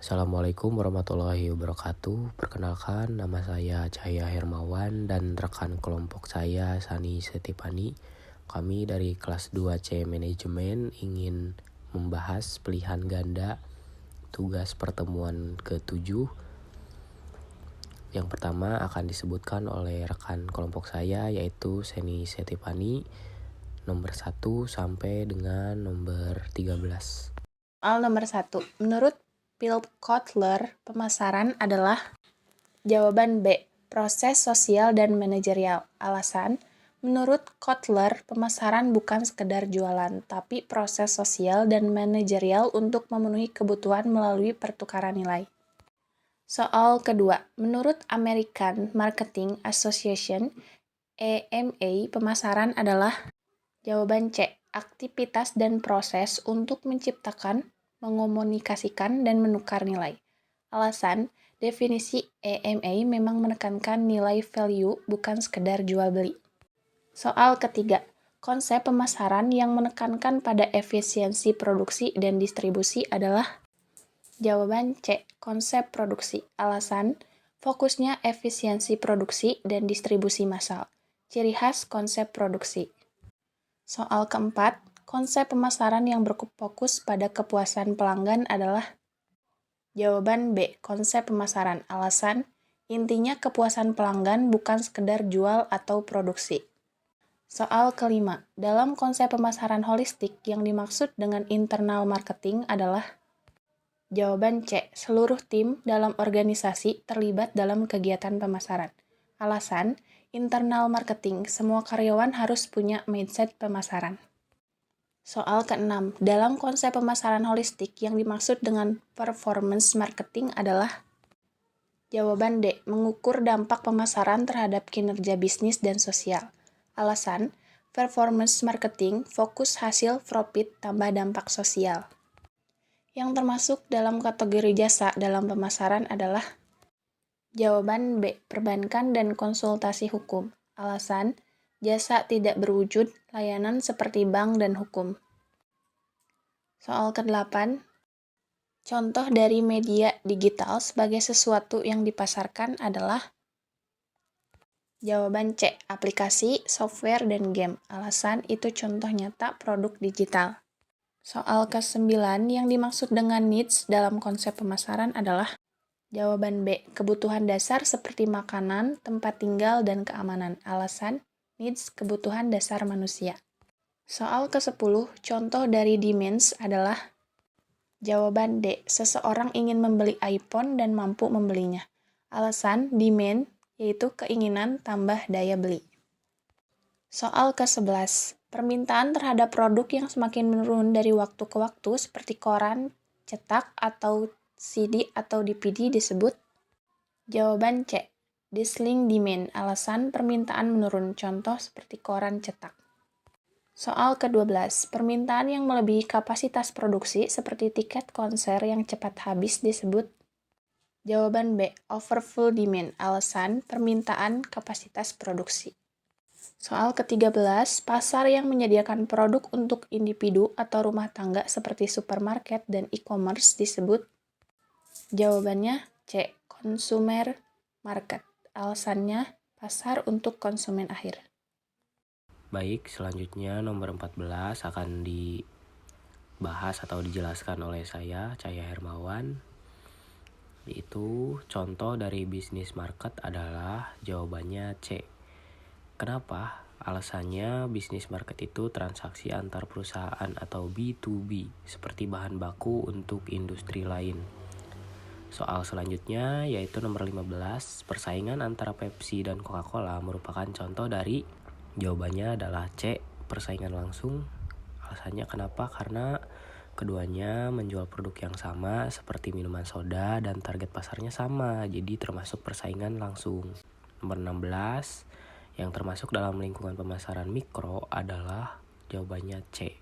Assalamualaikum warahmatullahi wabarakatuh. Perkenalkan, nama saya Cahya Hermawan dan rekan kelompok saya Sani Setipani. Kami dari kelas 2C Manajemen ingin membahas pilihan ganda tugas pertemuan ke-7. Yang pertama akan disebutkan oleh rekan kelompok saya yaitu Sani Setipani, nomor 1 sampai dengan nomor 13. Soal nomor 1. Menurut Phil Kotler, pemasaran adalah jawaban B. Proses sosial dan manajerial. Alasan, menurut Kotler, pemasaran bukan sekedar jualan, tapi proses sosial dan manajerial untuk memenuhi kebutuhan melalui pertukaran nilai. Soal kedua, menurut American Marketing Association, AMA, pemasaran adalah jawaban C. Aktivitas dan proses untuk menciptakan, mengomunikasikan, dan menukar nilai. Alasan, definisi AMA memang menekankan nilai value bukan sekedar jual beli. Soal ketiga, konsep pemasaran yang menekankan pada efisiensi produksi dan distribusi adalah jawaban C. Konsep produksi. Alasan, fokusnya efisiensi produksi dan distribusi massal. Ciri khas konsep produksi. Soal keempat, konsep pemasaran yang berfokus pada kepuasan pelanggan adalah jawaban B. Konsep pemasaran. Alasan, intinya kepuasan pelanggan bukan sekedar jual atau produksi. Soal kelima, dalam konsep pemasaran holistik yang dimaksud dengan internal marketing adalah jawaban C. Seluruh tim dalam organisasi terlibat dalam kegiatan pemasaran. Alasan, internal marketing, semua karyawan harus punya mindset pemasaran. Soal ke-6, dalam konsep pemasaran holistik yang dimaksud dengan performance marketing adalah jawaban D. Mengukur dampak pemasaran terhadap kinerja bisnis dan sosial. Alasan, performance marketing fokus hasil profit tambah dampak sosial. Yang termasuk dalam kategori jasa dalam pemasaran adalah jawaban B. Perbankan dan konsultasi hukum. Alasan, jasa tidak berwujud layanan seperti bank dan hukum. Soal ke-8, contoh dari media digital sebagai sesuatu yang dipasarkan adalah jawaban C. Aplikasi, software, dan game. Alasan, itu contoh nyata produk digital. Soal ke-9 yang dimaksud dengan needs dalam konsep pemasaran adalah jawaban B. Kebutuhan dasar seperti makanan, tempat tinggal, dan keamanan. Alasan, needs kebutuhan dasar manusia. Soal ke-10, contoh dari demands adalah jawaban D. Seseorang ingin membeli iPhone dan mampu membelinya. Alasan, demand, yaitu keinginan tambah daya beli. Soal ke-11, permintaan terhadap produk yang semakin menurun dari waktu ke waktu seperti koran, cetak, atau CD atau DVD disebut jawaban C. Declining demand. Alasan, permintaan menurun. Contoh seperti koran cetak. Soal ke-12, permintaan yang melebihi kapasitas produksi seperti tiket konser yang cepat habis disebut jawaban B. Overfull demand. Alasan, permintaan kapasitas produksi. Soal ke-13, pasar yang menyediakan produk untuk individu atau rumah tangga seperti supermarket dan e-commerce disebut jawabannya C. Consumer market. Alasannya, pasar untuk konsumen akhir. Baik, selanjutnya nomor 14 akan dibahas atau dijelaskan oleh saya, Cahya Hermawan. Yaitu contoh dari bisnis market adalah jawabannya C. Kenapa? Alasannya bisnis market itu transaksi antar perusahaan atau B2B seperti bahan baku untuk industri lain. Soal selanjutnya yaitu nomor 15, persaingan antara Pepsi dan Coca-Cola merupakan contoh dari jawabannya adalah C, persaingan langsung. Alasannya kenapa? Karena keduanya menjual produk yang sama seperti minuman soda dan target pasarnya sama, jadi termasuk persaingan langsung. Nomor 16, yang termasuk dalam lingkungan pemasaran mikro adalah jawabannya C,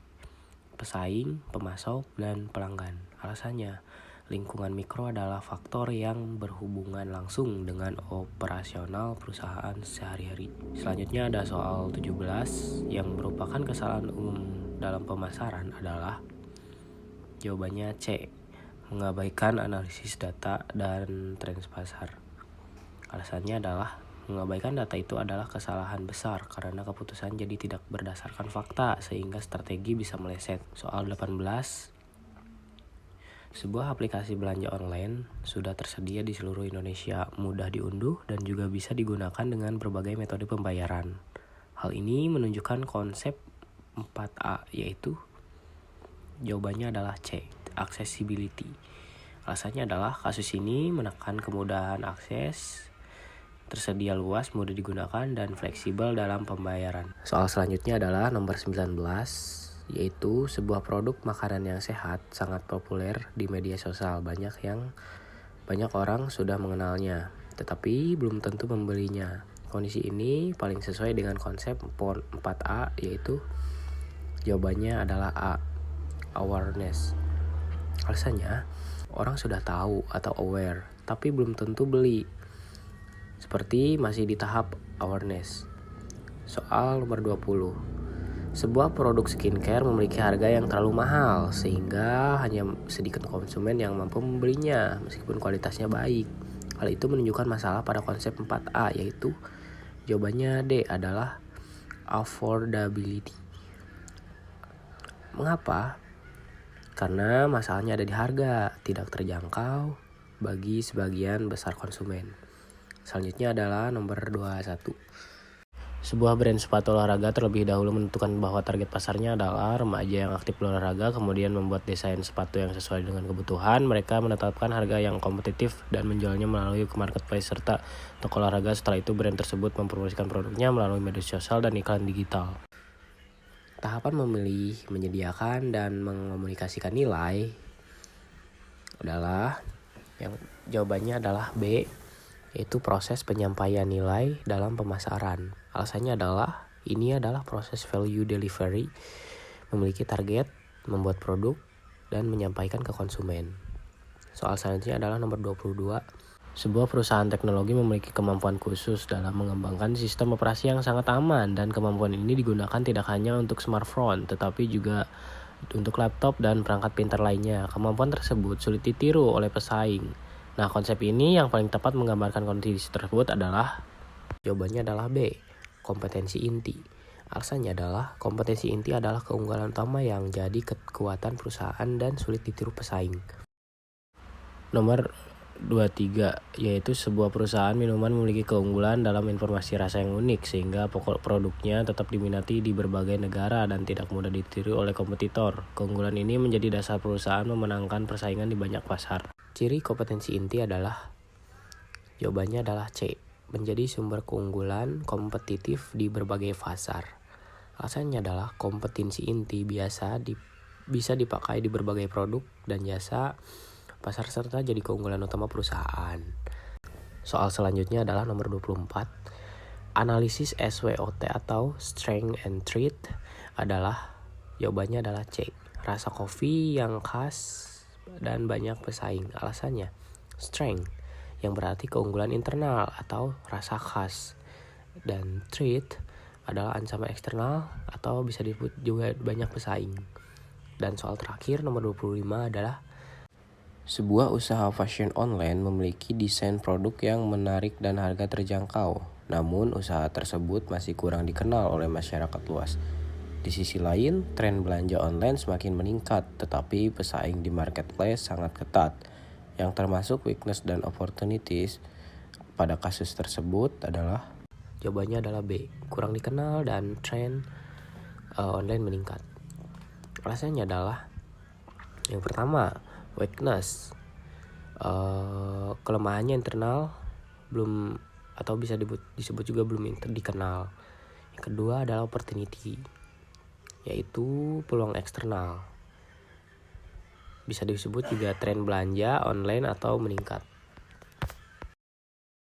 pesaing, pemasok, dan pelanggan. Alasannya, lingkungan mikro adalah faktor yang berhubungan langsung dengan operasional perusahaan sehari-hari. Selanjutnya ada soal 17 yang merupakan kesalahan umum dalam pemasaran adalah jawabannya C, mengabaikan analisis data dan tren pasar. Alasannya adalah mengabaikan data itu adalah kesalahan besar karena keputusan jadi tidak berdasarkan fakta sehingga strategi bisa meleset. Soal 18. Sebuah aplikasi belanja online sudah tersedia di seluruh Indonesia, mudah diunduh dan juga bisa digunakan dengan berbagai metode pembayaran. Hal ini menunjukkan konsep 4A, yaitu jawabannya adalah C, accessibility. Alasannya adalah kasus ini menekan kemudahan akses, tersedia luas, mudah digunakan, dan fleksibel dalam pembayaran. Soal selanjutnya adalah nomor 19, yaitu sebuah produk makanan yang sehat sangat populer di media sosial. Banyak orang sudah mengenalnya, tetapi belum tentu membelinya. Kondisi ini paling sesuai dengan konsep 4A, yaitu jawabannya adalah A, awareness. Alasannya, orang sudah tahu atau aware, tapi belum tentu beli. Seperti masih di tahap awareness. Soal nomor 20. Sebuah produk skincare memiliki harga yang terlalu mahal sehingga hanya sedikit konsumen yang mampu membelinya meskipun kualitasnya baik. Hal itu menunjukkan masalah pada konsep 4A, yaitu jawabannya D adalah affordability. Mengapa? Karena masalahnya ada di harga, tidak terjangkau bagi sebagian besar konsumen. Selanjutnya adalah nomor 21. Sebuah brand sepatu olahraga terlebih dahulu menentukan bahwa target pasarnya adalah remaja yang aktif olahraga, kemudian membuat desain sepatu yang sesuai dengan kebutuhan. Mereka menetapkan harga yang kompetitif dan menjualnya melalui marketplace serta toko olahraga. Setelah itu brand tersebut mempromosikan produknya melalui media sosial dan iklan digital. Tahapan memilih, menyediakan, dan mengomunikasikan nilai adalah yang jawabannya adalah B, yaitu proses penyampaian nilai dalam pemasaran. Alasannya adalah ini adalah proses value delivery, memiliki target, membuat produk, dan menyampaikan ke konsumen. Soal selanjutnya adalah nomor 22. Sebuah perusahaan teknologi memiliki kemampuan khusus dalam mengembangkan sistem operasi yang sangat aman, dan kemampuan ini digunakan tidak hanya untuk smartphone, tetapi juga untuk laptop dan perangkat pintar lainnya. Kemampuan tersebut sulit ditiru oleh pesaing. Nah, konsep ini yang paling tepat menggambarkan kondisi tersebut adalah jawabannya adalah B, kompetensi inti. Alasannya adalah kompetensi inti adalah keunggulan utama yang jadi kekuatan perusahaan dan sulit ditiru pesaing. Nomor 23, yaitu sebuah perusahaan minuman memiliki keunggulan dalam informasi rasa yang unik sehingga pokok produknya tetap diminati di berbagai negara dan tidak mudah ditiru oleh kompetitor. Keunggulan ini menjadi dasar perusahaan memenangkan persaingan di banyak pasar. Ciri kompetensi inti adalah jawabannya adalah C, menjadi sumber keunggulan kompetitif di berbagai pasar. Alasannya adalah kompetensi inti bisa dipakai di berbagai produk dan jasa pasar serta jadi keunggulan utama perusahaan. Soal selanjutnya adalah nomor 24. Analisis SWOT atau Strength and Trait adalah jawabannya adalah C, rasa kopi yang khas dan banyak pesaing. Alasannya strength yang berarti keunggulan internal atau rasa khas, dan trait adalah ancaman eksternal atau bisa disebut juga banyak pesaing. Dan soal terakhir nomor 25 adalah sebuah usaha fashion online memiliki desain produk yang menarik dan harga terjangkau. Namun usaha tersebut masih kurang dikenal oleh masyarakat luas. Di sisi lain, tren belanja online semakin meningkat, tetapi pesaing di marketplace sangat ketat. Yang termasuk weakness dan opportunities pada kasus tersebut adalah jawabannya adalah B, kurang dikenal dan tren online meningkat. Alasannya adalah yang pertama, weakness, kelemahannya internal belum atau bisa disebut juga belum dikenal. Yang kedua adalah opportunity, yaitu peluang eksternal. Bisa disebut juga tren belanja online atau meningkat.